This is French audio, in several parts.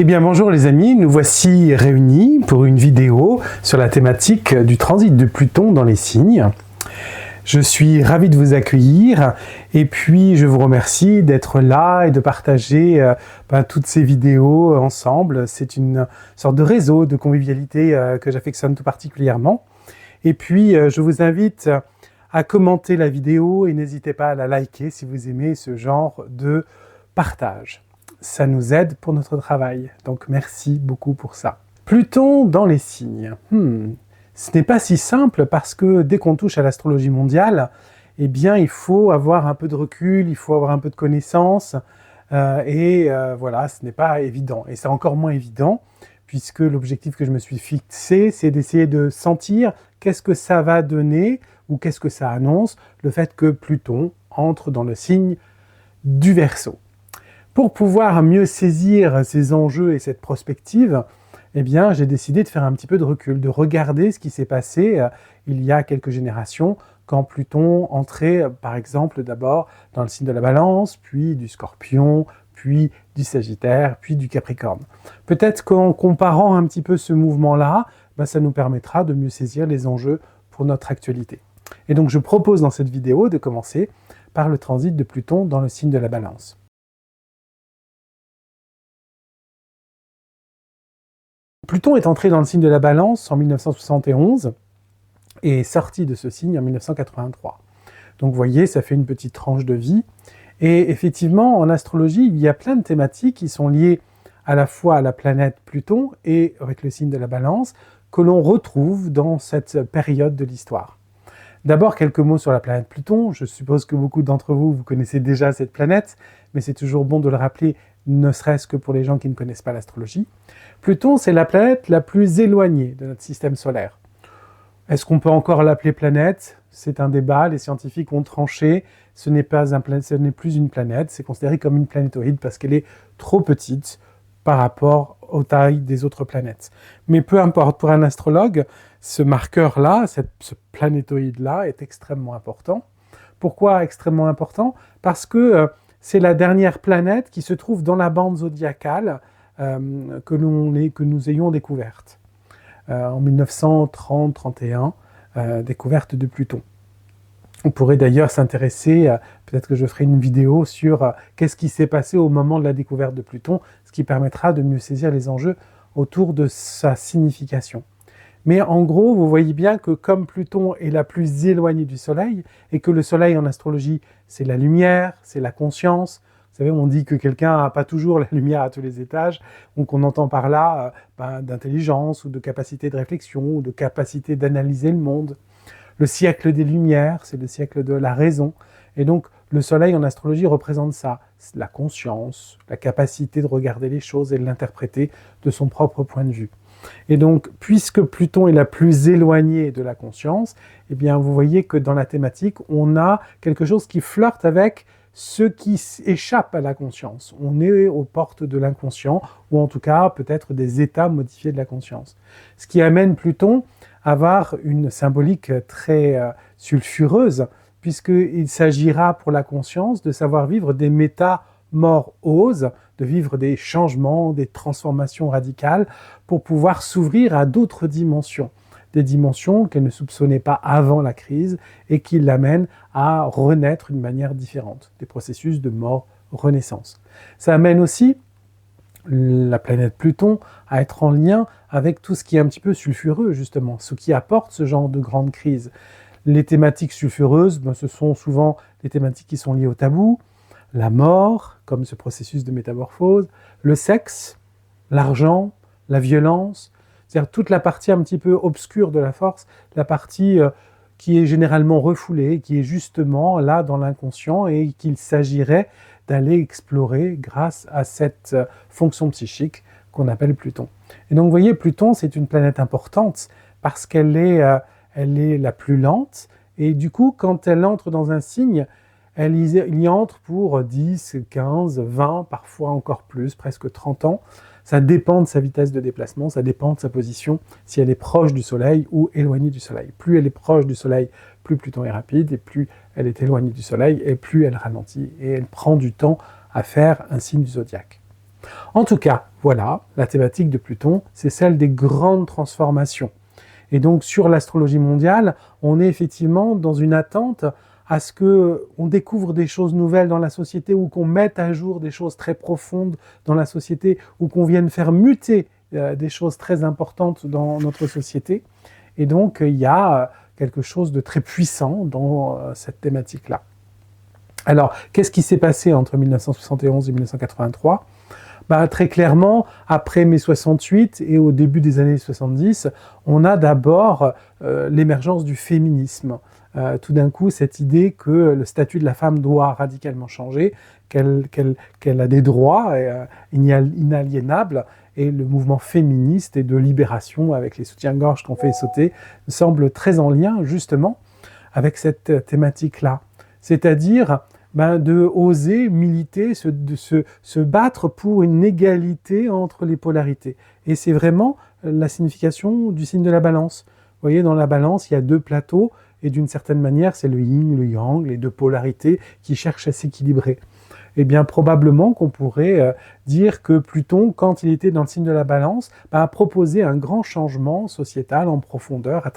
Eh bien bonjour les amis, nous voici réunis pour une vidéo sur la thématique du transit de Pluton dans les signes. Je suis ravi de vous accueillir et puis je vous remercie d'être là et de partager toutes ces vidéos ensemble. C'est une sorte de réseau de convivialité que j'affectionne tout particulièrement. Et puis je vous invite à commenter la vidéo et n'hésitez pas à la liker si vous aimez ce genre de partage. Ça nous aide pour notre travail, donc merci beaucoup pour ça. Pluton dans les signes. Ce n'est pas si simple parce que dès qu'on touche à l'astrologie mondiale, eh bien il faut avoir un peu de recul, il faut avoir un peu de connaissances, voilà, ce n'est pas évident. Et c'est encore moins évident puisque l'objectif que je me suis fixé, c'est d'essayer de sentir qu'est-ce que ça va donner ou qu'est-ce que ça annonce, le fait que Pluton entre dans le signe du Verseau. Pour pouvoir mieux saisir ces enjeux et cette prospective, eh bien, j'ai décidé de faire un petit peu de recul, de regarder ce qui s'est passé il y a quelques générations, quand Pluton entrait, par exemple, d'abord dans le signe de la Balance, puis du Scorpion, puis du Sagittaire, puis du Capricorne. Peut-être qu'en comparant un petit peu ce mouvement-là, ça nous permettra de mieux saisir les enjeux pour notre actualité. Et donc, je propose dans cette vidéo de commencer par le transit de Pluton dans le signe de la Balance. Pluton est entré dans le signe de la Balance en 1971 et est sorti de ce signe en 1983. Donc vous voyez, ça fait une petite tranche de vie. Et effectivement, en astrologie, il y a plein de thématiques qui sont liées à la fois à la planète Pluton et avec le signe de la Balance que l'on retrouve dans cette période de l'histoire. D'abord, quelques mots sur la planète Pluton. Je suppose que beaucoup d'entre vous, vous connaissez déjà cette planète, mais c'est toujours bon de le rappeler, ne serait-ce que pour les gens qui ne connaissent pas l'astrologie. Pluton, c'est la planète la plus éloignée de notre système solaire. Est-ce qu'on peut encore l'appeler planète? C'est un débat, les scientifiques ont tranché, ce n'est plus une planète, c'est considéré comme une planétoïde parce qu'elle est trop petite par rapport aux tailles des autres planètes. Mais peu importe, pour un astrologue, ce marqueur-là, ce planétoïde-là est extrêmement important. Pourquoi extrêmement important? Parce que c'est la dernière planète qui se trouve dans la bande zodiacale que nous ayons découverte. En 1930-31, découverte de Pluton. On pourrait d'ailleurs s'intéresser, peut-être que je ferai une vidéo sur qu'est-ce qui s'est passé au moment de la découverte de Pluton, ce qui permettra de mieux saisir les enjeux autour de sa signification. Mais en gros, vous voyez bien que comme Pluton est la plus éloignée du Soleil, et que le Soleil en astrologie, c'est la lumière, c'est la conscience. Vous savez, on dit que quelqu'un n'a pas toujours la lumière à tous les étages, donc on entend par là d'intelligence, ou de capacité de réflexion, ou de capacité d'analyser le monde. Le siècle des Lumières, c'est le siècle de la raison. Et donc, le Soleil en astrologie représente ça, la conscience, la capacité de regarder les choses et de l'interpréter de son propre point de vue. Et donc, puisque Pluton est la plus éloignée de la conscience, eh bien, vous voyez que dans la thématique, on a quelque chose qui flirte avec ce qui échappe à la conscience. On est aux portes de l'inconscient, ou en tout cas, peut-être des états modifiés de la conscience. Ce qui amène Pluton à avoir une symbolique très sulfureuse, puisqu'il s'agira pour la conscience de savoir vivre des métamorphoses, de vivre des changements, des transformations radicales, pour pouvoir s'ouvrir à d'autres dimensions. Des dimensions qu'elle ne soupçonnait pas avant la crise et qui l'amènent à renaître d'une manière différente, des processus de mort-renaissance. Ça amène aussi la planète Pluton à être en lien avec tout ce qui est un petit peu sulfureux, justement, ce qui apporte ce genre de grande crise. Les thématiques sulfureuses, ce sont souvent les thématiques qui sont liées au tabou, la mort, comme ce processus de métamorphose, le sexe, l'argent, la violence, c'est-à-dire toute la partie un petit peu obscure de la force, la partie qui est généralement refoulée, qui est justement là dans l'inconscient et qu'il s'agirait d'aller explorer grâce à cette fonction psychique qu'on appelle Pluton. Et donc vous voyez, Pluton, c'est une planète importante parce qu'elle est la plus lente et du coup, quand elle entre dans un signe, elle y entre pour 10, 15, 20, parfois encore plus, presque 30 ans. Ça dépend de sa vitesse de déplacement, ça dépend de sa position, si elle est proche du Soleil ou éloignée du Soleil. Plus elle est proche du Soleil, plus Pluton est rapide, et plus elle est éloignée du Soleil, et plus elle ralentit, et elle prend du temps à faire un signe du zodiaque. En tout cas, voilà, la thématique de Pluton, c'est celle des grandes transformations. Et donc sur l'astrologie mondiale, on est effectivement dans une attente à ce qu'on découvre des choses nouvelles dans la société ou qu'on mette à jour des choses très profondes dans la société ou qu'on vienne faire muter des choses très importantes dans notre société. Et donc il y a quelque chose de très puissant dans cette thématique-là. Alors, qu'est-ce qui s'est passé entre 1971 et 1983 ? Très clairement, après mai 68 et au début des années 70, on a d'abord l'émergence du féminisme. Tout d'un coup, cette idée que le statut de la femme doit radicalement changer, qu'elle a des droits inaliénables, et le mouvement féministe et de libération avec les soutiens-gorge qu'on fait sauter semble très en lien justement avec cette thématique-là. C'est-à-dire de oser militer, de se battre pour une égalité entre les polarités. Et c'est vraiment la signification du signe de la balance. Vous voyez, dans la balance, il y a deux plateaux, et d'une certaine manière, c'est le yin, le yang, les deux polarités qui cherchent à s'équilibrer. Eh bien, probablement qu'on pourrait dire que Pluton, quand il était dans le signe de la balance, a proposé un grand changement sociétal en profondeur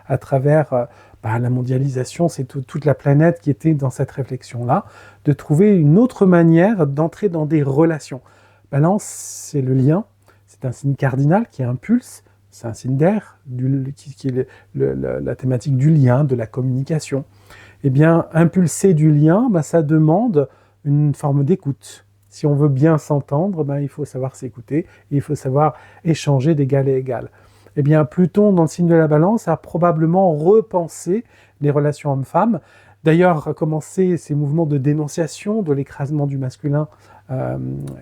à travers la mondialisation, c'est toute la planète qui était dans cette réflexion-là, de trouver une autre manière d'entrer dans des relations. Balance, c'est le lien, c'est un signe cardinal qui impulse, c'est un signe d'air, qui est la thématique du lien, de la communication. Eh bien, impulser du lien, ça demande une forme d'écoute. Si on veut bien s'entendre, il faut savoir s'écouter, il faut savoir échanger d'égal à égal. Eh bien, Pluton, dans le signe de la balance, a probablement repensé les relations hommes-femmes. D'ailleurs, a commencé ces mouvements de dénonciation de l'écrasement du masculin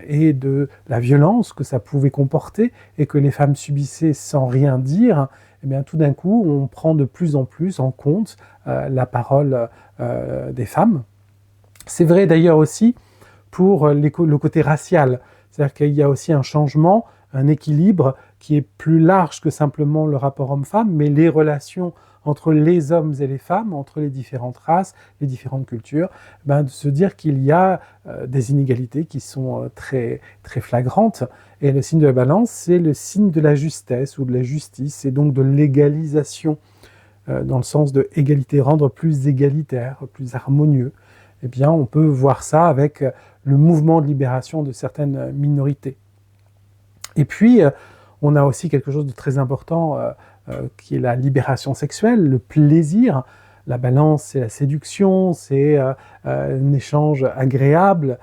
et de la violence que ça pouvait comporter et que les femmes subissaient sans rien dire. Eh bien, tout d'un coup, on prend de plus en plus en compte la parole des femmes. C'est vrai d'ailleurs aussi pour le côté racial. C'est-à-dire qu'il y a aussi un changement, un équilibre qui est plus large que simplement le rapport homme-femme, mais les relations entre les hommes et les femmes, entre les différentes races, les différentes cultures, de se dire qu'il y a des inégalités qui sont très, très flagrantes. Et le signe de la balance, c'est le signe de la justesse ou de la justice, et donc de l'égalisation, dans le sens de égalité, rendre plus égalitaire, plus harmonieux. Eh bien, on peut voir ça avec le mouvement de libération de certaines minorités. Et puis, on a aussi quelque chose de très important qui est la libération sexuelle, le plaisir. La balance, c'est la séduction, c'est un échange agréable,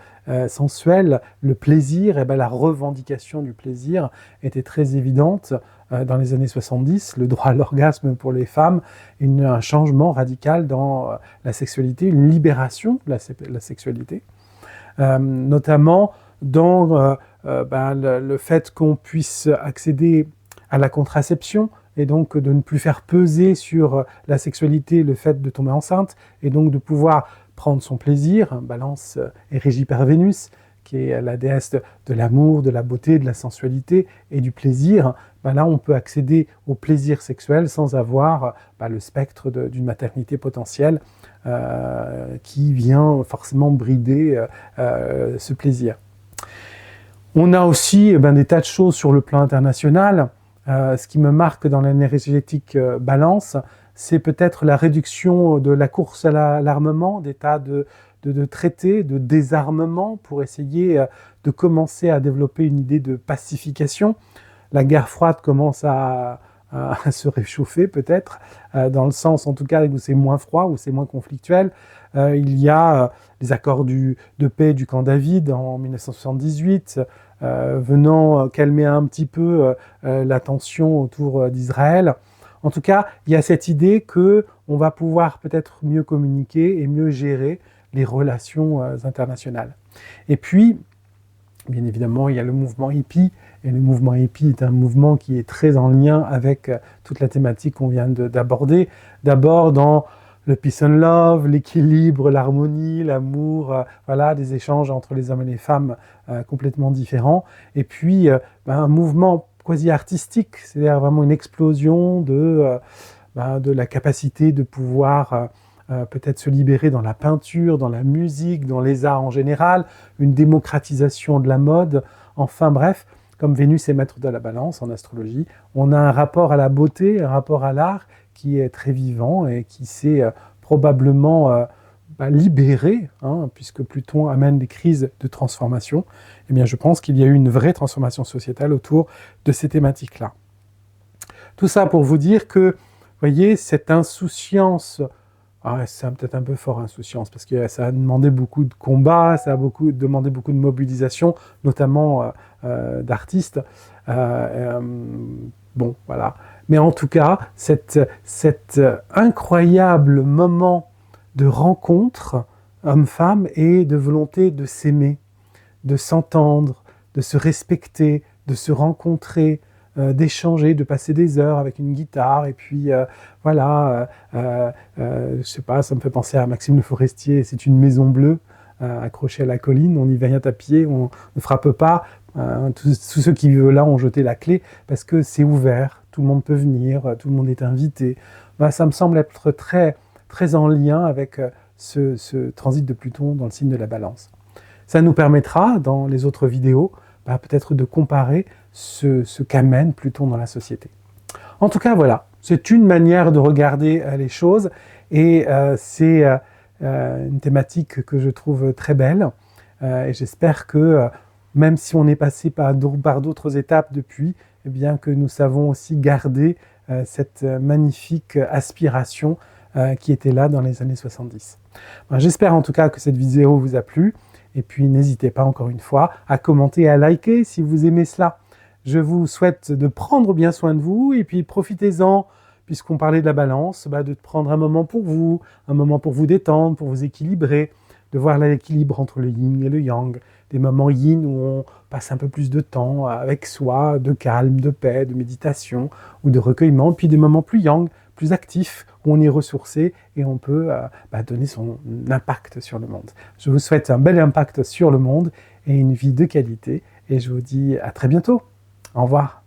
sensuel. Le plaisir, la revendication du plaisir était très évidente dans les années 70. Le droit à l'orgasme pour les femmes, un changement radical dans la sexualité, une libération de la sexualité, notamment dans le fait qu'on puisse accéder à la contraception, et donc de ne plus faire peser sur la sexualité le fait de tomber enceinte, et donc de pouvoir prendre son plaisir. Balance est régie par Vénus, qui est la déesse de l'amour, de la beauté, de la sensualité et du plaisir. Là, on peut accéder au plaisir sexuel sans avoir le spectre d'une maternité potentielle qui vient forcément brider ce plaisir. On a aussi des tas de choses sur le plan international. Ce qui me marque dans l'énergétique balance, c'est peut-être la réduction de la course à l'armement, des tas de traités, de désarmement pour essayer de commencer à développer une idée de pacification. La guerre froide commence à se réchauffer peut-être, dans le sens en tout cas où c'est moins froid, où c'est moins conflictuel. Il y a les accords de paix du camp David en 1978, venant calmer un petit peu la tension autour d'Israël. En tout cas, il y a cette idée qu'on va pouvoir peut-être mieux communiquer et mieux gérer les relations internationales. Et puis, bien évidemment, il y a le mouvement hippie, et le mouvement hippie est un mouvement qui est très en lien avec toute la thématique qu'on vient d'aborder. D'abord dans le peace and love, l'équilibre, l'harmonie, l'amour, des échanges entre les hommes et les femmes complètement différents. Et puis, un mouvement quasi-artistique, c'est-à-dire vraiment une explosion de la capacité de pouvoir peut-être se libérer dans la peinture, dans la musique, dans les arts en général, une démocratisation de la mode. Enfin bref, comme Vénus est maître de la balance en astrologie, on a un rapport à la beauté, un rapport à l'art qui est très vivant et qui s'est probablement libéré, puisque Pluton amène des crises de transformation. Eh bien, je pense qu'il y a eu une vraie transformation sociétale autour de ces thématiques-là. Tout ça pour vous dire que, vous voyez, cette insouciance, c'est peut-être un peu fort, insouciance, parce que ça a demandé beaucoup de combats, ça a demandé beaucoup de mobilisation, notamment d'artistes. Bon, voilà. Mais en tout cas, cet incroyable moment de rencontre homme-femme et de volonté de s'aimer, de s'entendre, de se respecter, de se rencontrer, d'échanger, de passer des heures avec une guitare, et puis je sais pas, ça me fait penser à Maxime Le Forestier, c'est une maison bleue accrochée à la colline, on y vient à pied, on ne frappe pas, tous ceux qui vivent là ont jeté la clé, parce que c'est ouvert, tout le monde peut venir, tout le monde est invité. Ça me semble être très, très en lien avec ce transit de Pluton dans le signe de la Balance. Ça nous permettra, dans les autres vidéos, peut-être de comparer ce qu'amène Pluton dans la société. En tout cas, voilà, c'est une manière de regarder les choses, et c'est une thématique que je trouve très belle, et j'espère que, même si on est passé par d'autres étapes depuis, eh bien que nous savons aussi garder cette magnifique aspiration qui était là dans les années 70. J'espère en tout cas que cette vidéo vous a plu, et puis n'hésitez pas encore une fois à commenter et à liker si vous aimez cela. Je vous souhaite de prendre bien soin de vous, et puis profitez-en, puisqu'on parlait de la balance, de prendre un moment pour vous détendre, pour vous équilibrer, de voir l'équilibre entre le yin et le yang, des moments yin où on passe un peu plus de temps avec soi, de calme, de paix, de méditation ou de recueillement, puis des moments plus yang, plus actifs, où on est ressourcé et on peut donner son impact sur le monde. Je vous souhaite un bel impact sur le monde et une vie de qualité, et je vous dis à très bientôt. Au revoir.